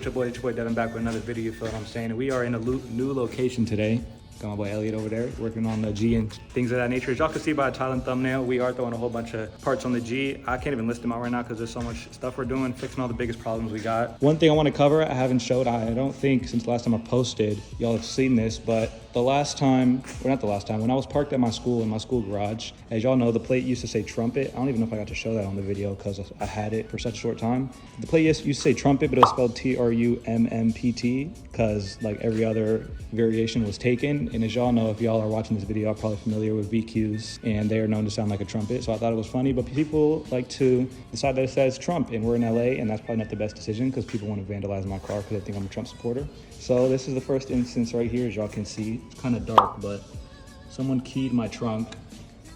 what's your boy? It's your boy Devin back with another video, you feel what I'm saying? We are in a new location today. Got my boy Elliot over there working on the G and things of that nature. As y'all can see by the title and thumbnail, we are throwing a whole bunch of parts on the G. I can't even list them out right now because there's so much stuff we're doing, fixing all the biggest problems we got. One thing I want to cover, I haven't showed, I don't think since the last time I posted, y'all have seen this, but the last time, or not the last time, when I was parked at my school in my school garage, as y'all know, the plate used to say trumpet. I don't even know if I got to show that on the video because I had it for such a short time. The plate used to say trumpet, but it was spelled T-R-U-M-M-P-T because like every other variation was taken. And as y'all know, if y'all are watching this video, I'm probably familiar with VQs and they are known to sound like a trumpet. So I thought it was funny, but people like to decide that it says Trump and we're in LA, and that's probably not the best decision because people want to vandalize my car because they think I'm a Trump supporter. So this is the first instance right here, as y'all can see. It's kind of dark, but someone keyed my trunk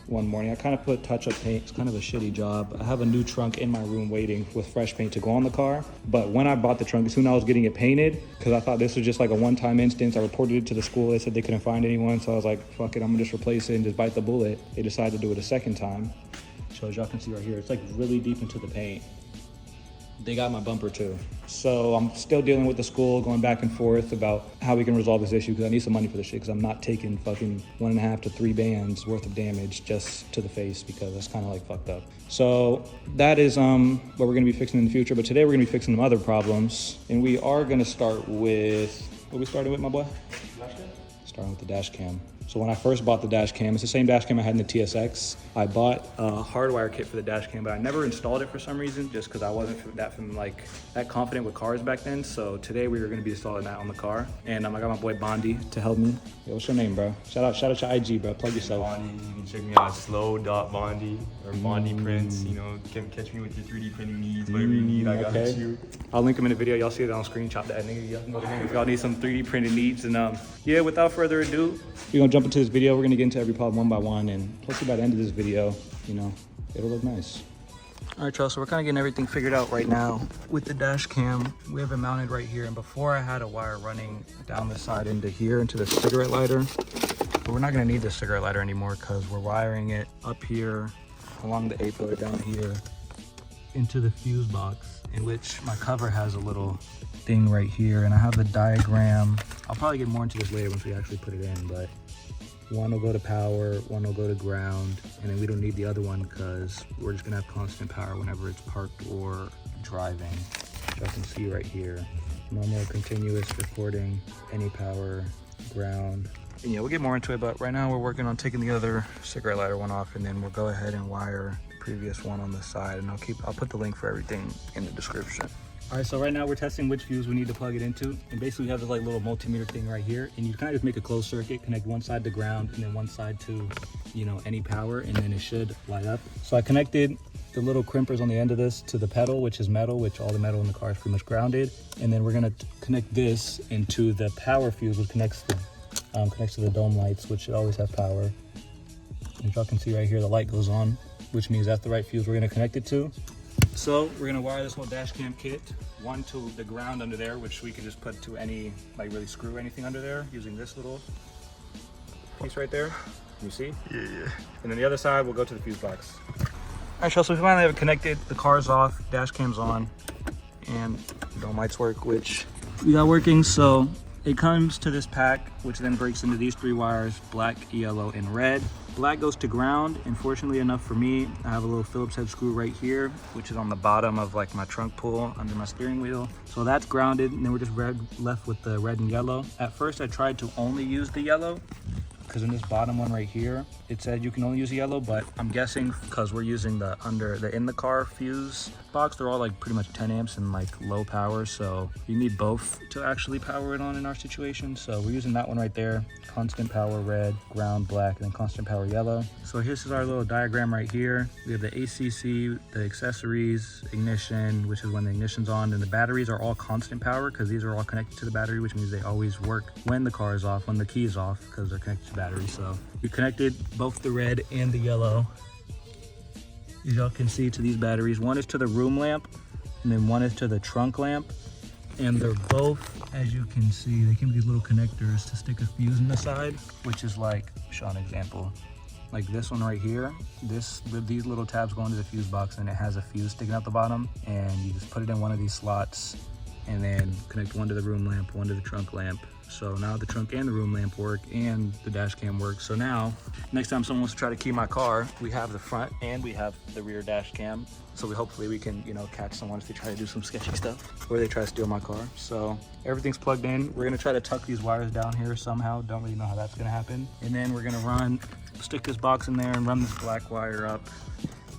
one morning. I kind of put touch-up paint. It's kind of a shitty job. I have a new trunk in my room waiting with fresh paint to go on the car. But when I bought the trunk, as soon as I was getting it painted, because I thought this was just like a one-time instance, I reported it to the school. They said they couldn't find anyone. So I was like, fuck it, I'm gonna just replace it and just bite the bullet. They decided to do it a second time. So as y'all can see right here, it's like really deep into the paint. They got my bumper too. So I'm still dealing with the school, going back and forth about how we can resolve this issue because I need some money for this shit because I'm not taking fucking 1.5 to 3 bands worth of damage just to the face because that's kind of like fucked up. So that is what we're gonna be fixing in the future. But today we're gonna be fixing some other problems. And we are gonna start with, what we started with, my boy? Dashcam? Starting with the dash cam. So when I first bought the dash cam, it's the same dash cam I had in the TSX. I bought a Hardwire Kit for the dash cam, but I never installed it for some reason, just because I wasn't that confident with cars back then. So today we are going to be installing that on the car, and I got my boy Bondi to help me. Yo, what's your name, bro? Shout out your IG, bro. Plug yourself. Bondi, you can check me out slow.bondi or Bondi Prints. You know, you can catch me with your 3D printing needs, whatever you need. I got you. I'll link them in the video. Y'all see it on screen. Chop that nigga. Y'all know the name if y'all need some 3D printed needs. And yeah, without further ado, we're gonna jump into this video. We're gonna get into every problem one by one, and hopefully by the end of this video, you know, it'll look nice. All right, y'all, so we're kind of getting everything figured out right now with the dash cam. We have it mounted right here, and before I had a wire running down the side into here, into the cigarette lighter. But we're not gonna need the cigarette lighter anymore because we're wiring it up here along the A-pillar down here into the fuse box, in which my cover has a little thing right here, and I have the diagram. I'll probably get more into this later once we actually put it in, but one will go to power, one will go to ground, and then we don't need the other one because we're just gonna have constant power whenever it's parked or driving. Which I can see right here. Normal, continuous recording, any power, ground. And yeah, we'll get more into it, but right now we're working on taking the other cigarette lighter one off, and then we'll go ahead and wire the previous one on the side, and I'll put the link for everything in the description. All right, so right now we're testing which fuse we need to plug it into. And basically we have this like little multimeter thing right here, and you kind of just make a closed circuit, connect one side to ground and then one side to, you know, any power, and then it should light up. So I connected the little crimpers on the end of this to the pedal, which is metal, which all the metal in the car is pretty much grounded. And then we're gonna connect this into the power fuse, which connects to the dome lights, which should always have power. As y'all can see right here, the light goes on, which means that's the right fuse we're gonna connect it to. So we're gonna wire this whole dash cam kit, one to the ground under there, which we can just put to any, like really screw anything under there using this little piece right there. You see? Yeah. And then the other side will go to the fuse box. All right, so we finally have it connected. The car's off, dash cam's on, and the dome lights work, which we got working. So it comes to this pack, which then breaks into these 3 wires, black, yellow, and red. Black goes to ground, and fortunately enough for me, I have a little Phillips head screw right here, which is on the bottom of like my trunk pull under my steering wheel. So that's grounded, and then we're just left with the red and yellow. At first I tried to only use the yellow, because in this bottom one right here, it said you can only use the yellow, but I'm guessing because we're using the in the car fuse box, they're all like pretty much 10 amps and like low power, so you need both to actually power it on in our situation. So we're using that one right there, constant power red, ground black, and then constant power yellow. So here's our little diagram right here. We have the ACC, the accessories, ignition, which is when the ignition's on, and the batteries are all constant power because these are all connected to the battery, which means they always work when the car is off, when the key is off, because they're connected to the battery. So we connected both the red and the yellow, as y'all can see, to these batteries. One is to the room lamp, and then one is to the trunk lamp. And they're both, as you can see, they came with these little connectors to stick a fuse in the side, which is like, show an example. Like this one right here, these little tabs go into the fuse box, and it has a fuse sticking out the bottom, and you just put it in one of these slots, and then connect one to the room lamp, one to the trunk lamp. So now the trunk and the room lamp work and the dash cam works. So now, next time someone wants to try to key my car, we have the front and we have the rear dash cam. So hopefully we can, you know, catch someone if they try to do some sketchy stuff or they try to steal my car. So everything's plugged in. We're gonna try to tuck these wires down here somehow. Don't really know how that's gonna happen. And then we're gonna stick this box in there and run this black wire up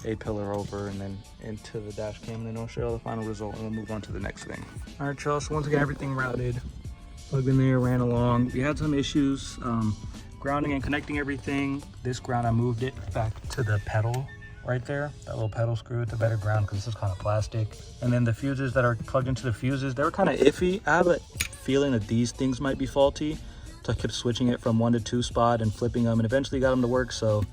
a pillar over and then into the dash cam, and then I'll show you the final result and we'll move on to the next thing. All right, y'all, so once again, everything routed, plugged in there, ran along. We had some issues grounding and connecting everything. This ground, I moved it back to the pedal right there, that little pedal screw. It's a better ground because this is kind of plastic. And then the fuses that are plugged into the fuses, they were kind of iffy. I have a feeling that these things might be faulty, so I kept switching it from 1 to 2 spot and flipping them, and eventually got them to work. So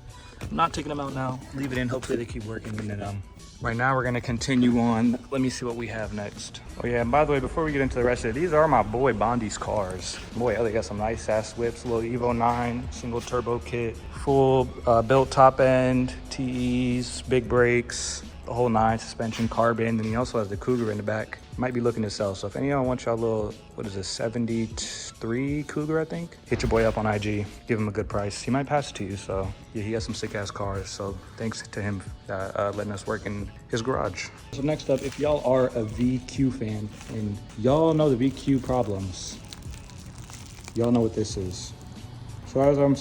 I'm not taking them out now, leave it in, hopefully they keep working. And then right now we're gonna continue on. Let me see what we have next. Oh yeah, and by the way, before we get into the rest of it, these are my boy Bondi's cars. Boy, they got some nice ass whips, little Evo 9, single turbo kit, full built top end, TEs, big brakes, the whole 9, suspension, carbon, and he also has the Cougar in the back. Might be looking to sell, so if any of y'all want y'all little, what is this, 73 Cougar, I think? Hit your boy up on IG, give him a good price. He might pass it to you, so yeah, he has some sick ass cars, so thanks to him letting us work in his garage. So next up, if y'all are a VQ fan, and y'all know the VQ problems, y'all know what this is. So as I was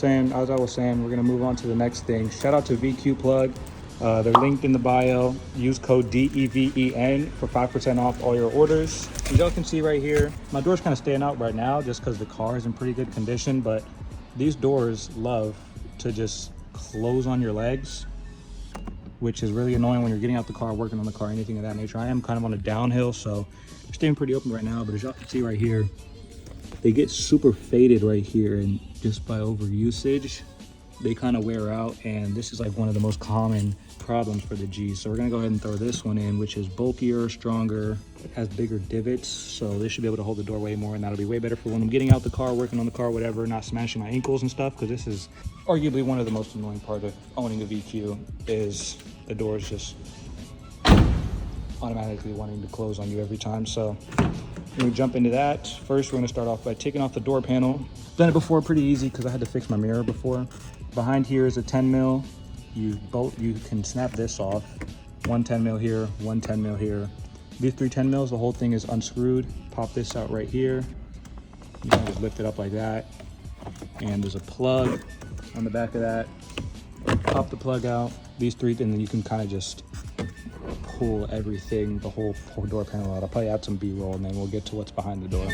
saying, we're gonna move on to the next thing. Shout out to VQPlug. They're linked in the bio. Use code DEVEN for 5% off all your orders. As y'all can see right here, my door's kind of staying out right now just because the car is in pretty good condition, but these doors love to just close on your legs, which is really annoying when you're getting out the car, working on the car, anything of that nature. I am kind of on a downhill, so they're staying pretty open right now, but as y'all can see right here, they get super faded right here, and just by overusage, they kind of wear out, and this is like one of the most common problems for the G. So we're gonna go ahead and throw this one in, which is bulkier, stronger, has bigger divots, so this should be able to hold the door way more, and that'll be way better for when I'm getting out the car, working on the car, whatever, not smashing my ankles and stuff, because this is arguably one of the most annoying part of owning a VQ is the doors just automatically wanting to close on you every time. So when we jump into that, first we're gonna start off by taking off the door panel. Done it before pretty easy because I had to fix my mirror before. Behind here is a 10 mil. You can snap this off. 1 10 mil here, 1 10 mil here. These 3 10 mils, the whole thing is unscrewed. Pop this out right here. You can just lift it up like that. And there's a plug on the back of that. Pop the plug out. These 3, and then you can kind of just pull everything, the whole door panel out. I'll probably add some B-roll and then we'll get to what's behind the door.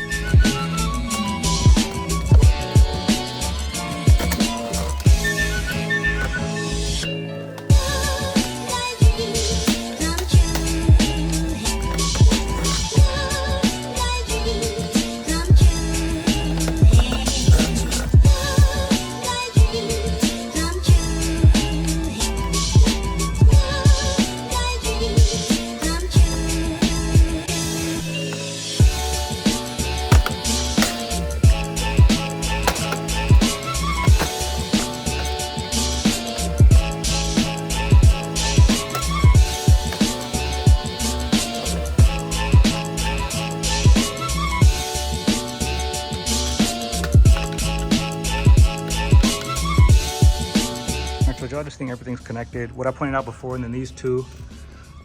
I just think everything's connected. What I pointed out before, and then these 2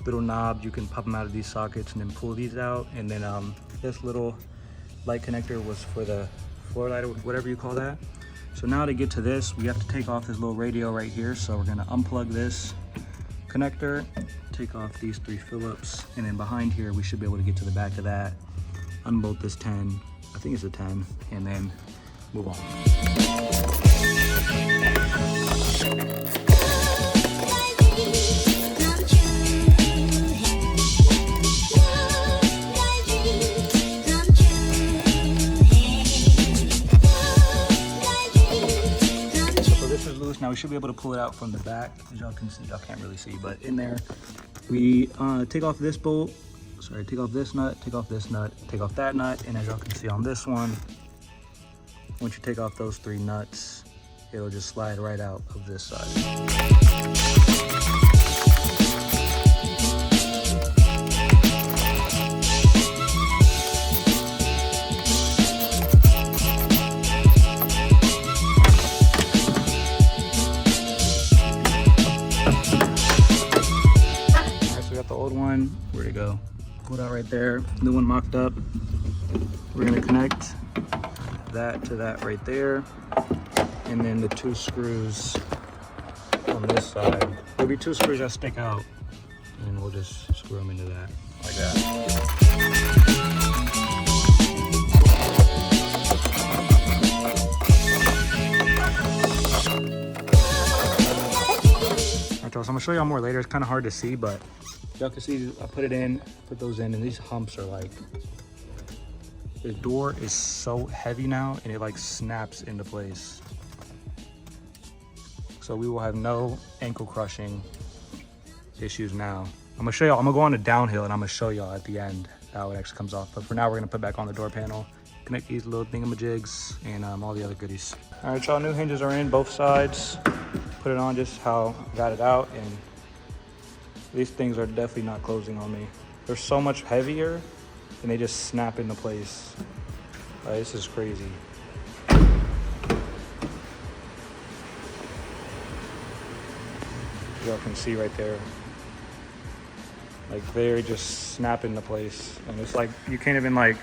little knobs, you can pop them out of these sockets and then pull these out. And then this little light connector was for the floor light or whatever you call that. So now to get to this, we have to take off this little radio right here. So we're gonna unplug this connector, take off these 3 Phillips, and then behind here, we should be able to get to the back of that, unbolt this 10, I think it's a 10, and then move on. Now we should be able to pull it out from the back. As y'all can see, y'all can't really see, but in there, we take off this bolt, take off this nut, take off this nut, take off that nut, and as y'all can see on this one, once you take off those 3 nuts, it'll just slide right out of this side. one, where'd it go? Pulled out right there, new one mocked up. We're gonna connect that to that right there. And then the 2 screws on this side. There'll be 2 screws that stick out, and we'll just screw them into that, like that. So I'm gonna show y'all more later. It's kind of hard to see, but y'all can see I put it in, put those in, and these humps are like, the door is so heavy now and it like snaps into place. So we will have no ankle crushing issues now. I'm gonna show y'all, I'm gonna go on a downhill and I'm gonna show y'all at the end how it actually comes off. But for now, we're gonna put back on the door panel, connect these little thingamajigs, and all the other goodies. All right, y'all, new hinges are in both sides. Put it on just how I got it out, and these things are definitely not closing on me. They're so much heavier and they just snap into place. This is crazy. Y'all can see right there, like they just snap into place, and it's like you can't even like,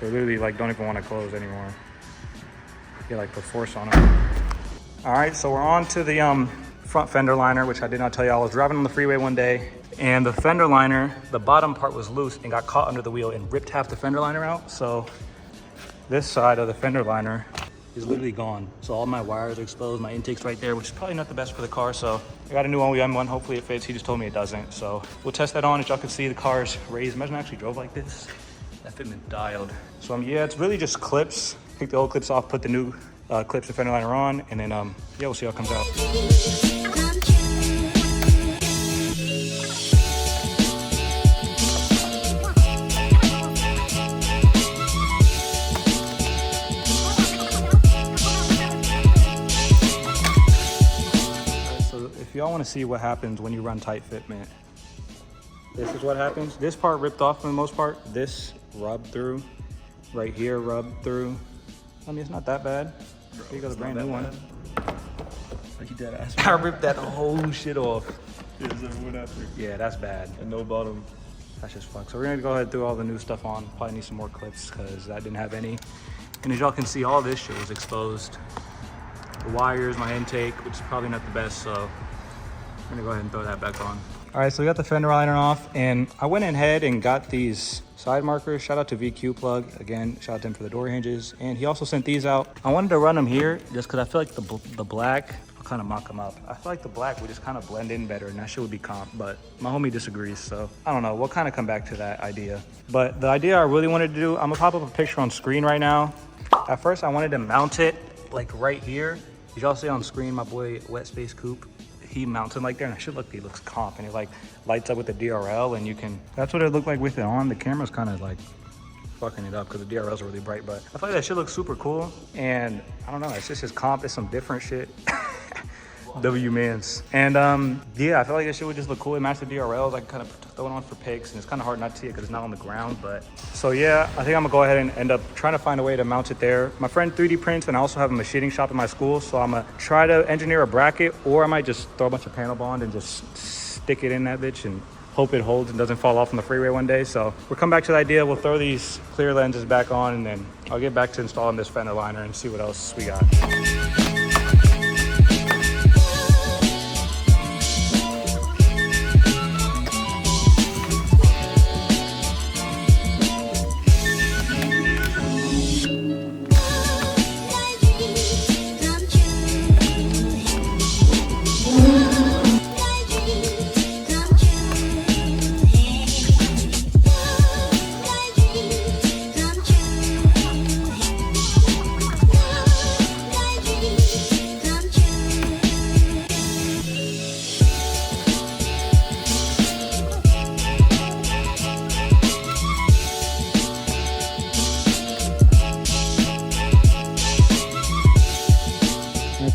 they literally like don't even want to close anymore. You like put force on them. All right, so we're on to the front fender liner, which I did not tell you. I was driving on the freeway one day, and the fender liner, the bottom part was loose and got caught under the wheel and ripped half the fender liner out. So this side of the fender liner is literally gone. So all my wires are exposed, my intake's right there, which is probably not the best for the car. So I got a new OEM one, hopefully it fits. He just told me it doesn't. So we'll test that on. As y'all can see, the car's raised. Imagine I actually drove like this. That fitment dialed. So yeah, it's really just clips. Take the old clips off, put the new clips and fender liner on, and then yeah, we'll see how it comes out. So if y'all want to see what happens when you run tight fitment, this is what happens. This part ripped off for the most part. This rubbed through. Right here rubbed through. I mean, it's not that bad. Bro, here you go, the brand new one. I ripped that whole shit off. Yeah, that's bad. And no bottom. That's just fucked. So we're gonna go ahead and throw all the new stuff on. Probably need some more clips because that didn't have any. And as y'all can see, all this shit was exposed. The wires, my intake, which is probably not the best, so I'm gonna go ahead and throw that back on. All right, so we got the fender liner off, and I went ahead and got these side markers. Shout out to VQPlug. Again, shout out to him for the door hinges. And he also sent these out. I wanted to run them here just because I feel like the black, I'll kind of mock them up. I feel like the black would just kind of blend in better, and that shit would be comp, but my homie disagrees, so I don't know. We'll kind of come back to that idea. But the idea I really wanted to do, I'm gonna pop up a picture on screen right now. At first, I wanted to mount it like right here. As y'all see on screen, my boy Wet Space Coupe, he mounts it like there, and it should look, it looks comp, and it like lights up with the DRL, and you can, that's what it looked like with it on. The camera's kind of like fucking it up because the DRLs are really bright, but I feel like that shit looks super cool, and I don't know, it's just his comp, it's some different shit. W-mans. And yeah, I feel like this shit would just look cool. It matched the DRLs. I can kind of throw it on for pics, and it's kind of hard not to see it because it's not on the ground. But so yeah, I think I'm gonna go ahead and end up trying to find a way to mount it there. My friend 3D prints, and I also have a machining shop in my school, so I'm gonna try to engineer a bracket, or I might just throw a bunch of panel bond and just stick it in that bitch and hope it holds and doesn't fall off on the freeway one day. So we'll come back to the idea. We'll throw these clear lenses back on, and then I'll get back to installing this fender liner and see what else we got.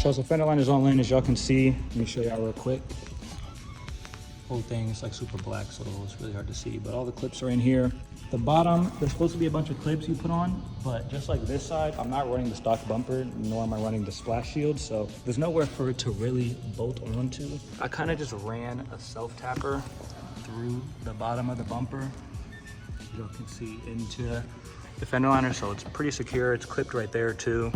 So fender liner's all in, as y'all can see. Let me show y'all real quick. Whole thing is like super black, so it's really hard to see, but all the clips are in here. The bottom, there's supposed to be a bunch of clips you put on, but just like this side, I'm not running the stock bumper, nor am I running the splash shield, so there's nowhere for it to really bolt onto. I kind of just ran a self-tapper through the bottom of the bumper. Y'all can see into the fender liner, so it's pretty secure. It's clipped right there too.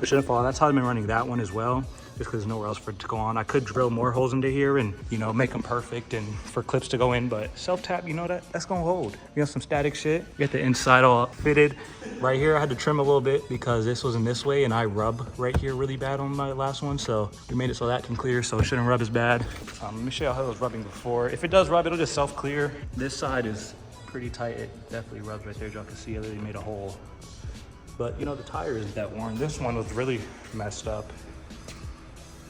It shouldn't fall. That's how I've been running that one as well, just because there's nowhere else for it to go on. I could drill more holes into here and, you know, make them perfect and for clips to go in, but self-tap, you know, that's gonna hold. You got some static shit. Get the inside all fitted. Right here, I had to trim a little bit because this was in this way and I rub right here really bad on my last one, so we made it so that can clear, so it shouldn't rub as bad. Let me show you how it was rubbing before. If it does rub, it'll just self-clear. This side is pretty tight. It definitely rubs right there. Y'all can see I really made a hole. But you know, the tire isn't that worn. This one was really messed up.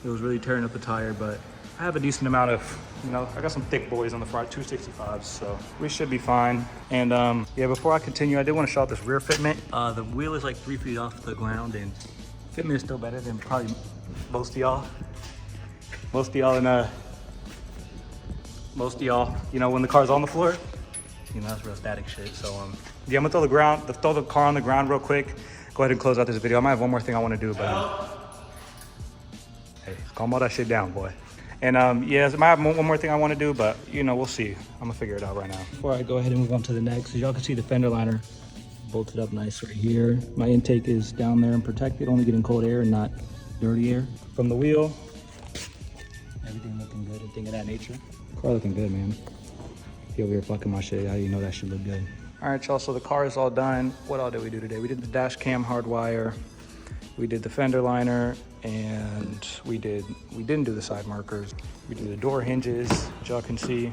It was really tearing up the tire, but I have a decent amount of, you know, I got some thick boys on the front, 265s, so we should be fine. And yeah, before I continue, I did want to show off this rear fitment. The wheel is like 3 feet off the ground, and fitment is still better than probably most of y'all. Most of y'all, you know, when the car's on the floor, you know, that's real static shit. So yeah, I'm gonna throw the car on the ground real quick. Go ahead and close out this video. I might have one more thing I want to do, but hey, calm all that shit down, boy. And yeah, I might have one more thing I want to do, but you know, we'll see. I'm gonna figure it out right now. Before I go ahead and move on to the next, as y'all can see, the fender liner bolted up nice right here. My intake is down there and protected, only getting cold air and not dirty air from the wheel. Everything looking good and thing of that nature. Car looking good, man. If you over here fucking my shit, how do you know that should look good? All right, y'all, so the car is all done. What all did we do today? We did the Dashcam Hardwire, we did the fender liner, and we didn't do the side markers. We did the door hinges, which y'all can see,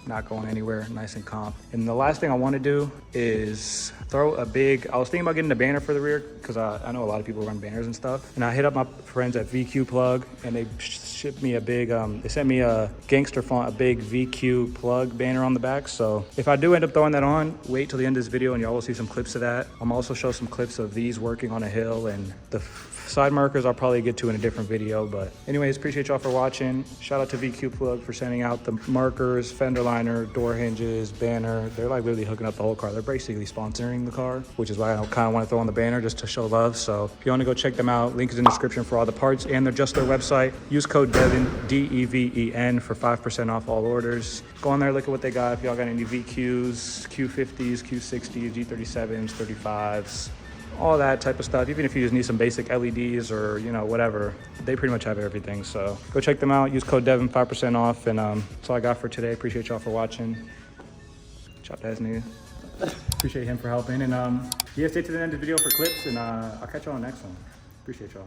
not going anywhere, nice and comp. And the last thing I want to do is throw a big, I was thinking about getting a banner for the rear because I know a lot of people run banners and stuff. And I hit up my friends at VQPlug and they shipped me a big, they sent me a gangster font, a big VQPlug banner on the back. So if I do end up throwing that on, wait till the end of this video and y'all will see some clips of that. I'm also show some clips of these working on a hill, and the side markers I'll probably get to in a different video. But anyways, appreciate y'all for watching. Shout out to VQPlug for sending out the markers, fender liner, door hinges, banner. They're like literally hooking up the whole car. They're basically sponsoring the car, which is why I kind of want to throw on the banner just to show love. So if you want to go check them out, link is in the description for all the parts and they're just their website. Use code DEVEN, DEVEN, for 5% off all orders. Go on there, look at what they got. If y'all got any VQs, Q50s, Q60s, G37s, 35s, all that type of stuff. Even if you just need some basic LEDs or, you know, whatever, they pretty much have everything. So go check them out. Use code DEVEN, 5% off. And that's all I got for today. Appreciate y'all for watching. Chopped ass nigga. Appreciate him for helping. And yeah, stay to the end of the video for clips, and I'll catch y'all on the next one. Appreciate y'all.